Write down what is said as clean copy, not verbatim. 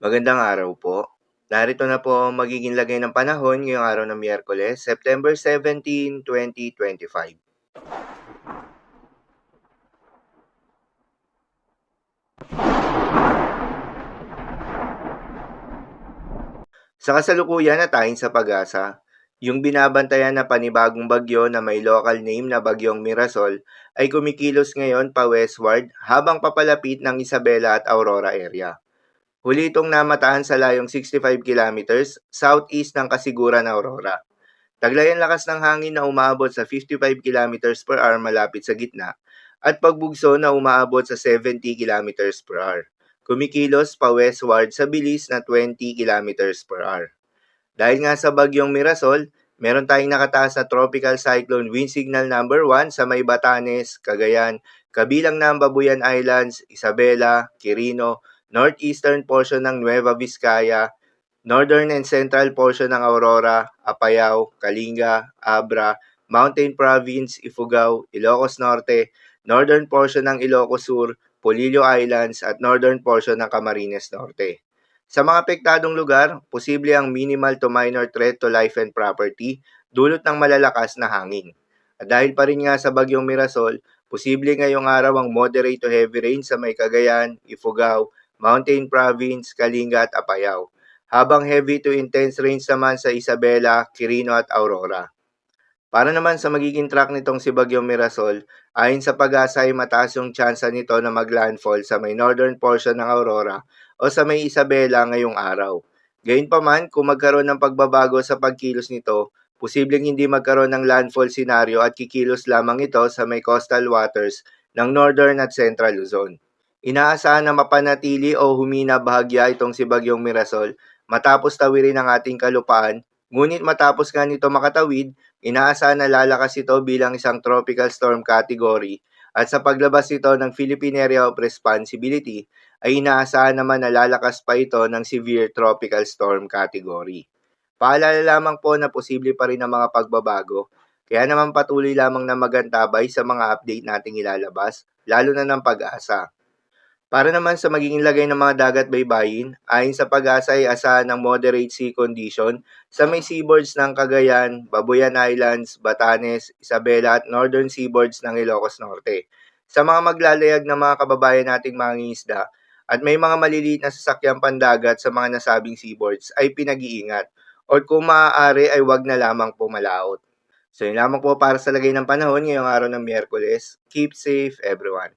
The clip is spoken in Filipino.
Magandang araw po. Narito na po ang magiging lagay ng panahon ngayong araw ng Miyerkules, September 17, 2025. Sa kasalukuyan at ayon sa pag-asa, yung binabantayan na panibagong bagyo na may local name na Bagyong Mirasol ay kumikilos ngayon pa westward habang papalapit ng Isabela at Aurora area. Huli itong namataan sa layong 65 kilometers southeast ng kasiguran Aurora. Taglay ang lakas ng hangin na umaabot sa 55 kilometers per hour malapit sa gitna at pagbugso na umaabot sa 70 kilometers per hour. Kumikilos pa westward sa bilis na 20 kilometers per hour. Dahil nga sa bagyong Mirasol, meron tayong nakataas na tropical cyclone wind signal number 1 sa may Batanes, Cagayan, kabilang na ang Babuyan Islands, Isabela, Quirino, northeastern portion ng Nueva Vizcaya, northern and central portion ng Aurora, Apayao, Kalinga, Abra, Mountain Province, Ifugao, Ilocos Norte, northern portion ng Ilocos Sur, Polillo Islands at northern portion ng Camarines Norte. Sa mga apektadong lugar, posible ang minimal to minor threat to life and property dulot ng malalakas na hangin. At dahil pa rin nga sa bagyong Mirasol, posible ngayong araw ang moderate to heavy rain sa may Cagayan, Ifugao, Mountain Province, Kalinga at Apayao, habang heavy to intense rains naman sa Isabela, Quirino at Aurora. Para naman sa magiging track nitong si Bagyong Mirasol, ayon sa pag-asa ay mataas yung tsansa nito na maglandfall sa may northern portion ng Aurora o sa may Isabela ngayong araw. Gayunpaman, kung magkaroon ng pagbabago sa pagkilos nito, posibleng hindi magkaroon ng landfall scenario at kikilos lamang ito sa may coastal waters ng northern at central Luzon. Inaasahan na mapanatili o humina bahagya itong si Bagyong Mirasol matapos tawirin ang ating kalupaan, ngunit matapos nga nito makatawid, inaasahan na lalakas ito bilang isang tropical storm category at sa paglabas nito ng Philippine Area of Responsibility ay inaasahan naman na lalakas pa ito ng severe tropical storm category. Paalala lamang po na posible pa rin ang mga pagbabago, kaya naman patuloy lamang na magantabay sa mga update nating ilalabas, lalo na ng pag-asa. Para naman sa magiging lagay ng mga dagat baybayin, ayon sa pag-asa ay asahan ng moderate sea condition sa may seaboards ng Cagayan, Babuyan Islands, Batanes, Isabela at northern seaboards ng Ilocos Norte. Sa mga maglalayag ng mga kababayan nating mangingisda at may mga maliliit na sasakyang pandagat sa mga nasabing seaboards ay pinag-iingat o kung maaari ay wag na lamang pumalaot. So yun lamang po para sa lagay ng panahon ngayong araw ng Miyerkules. Keep safe everyone.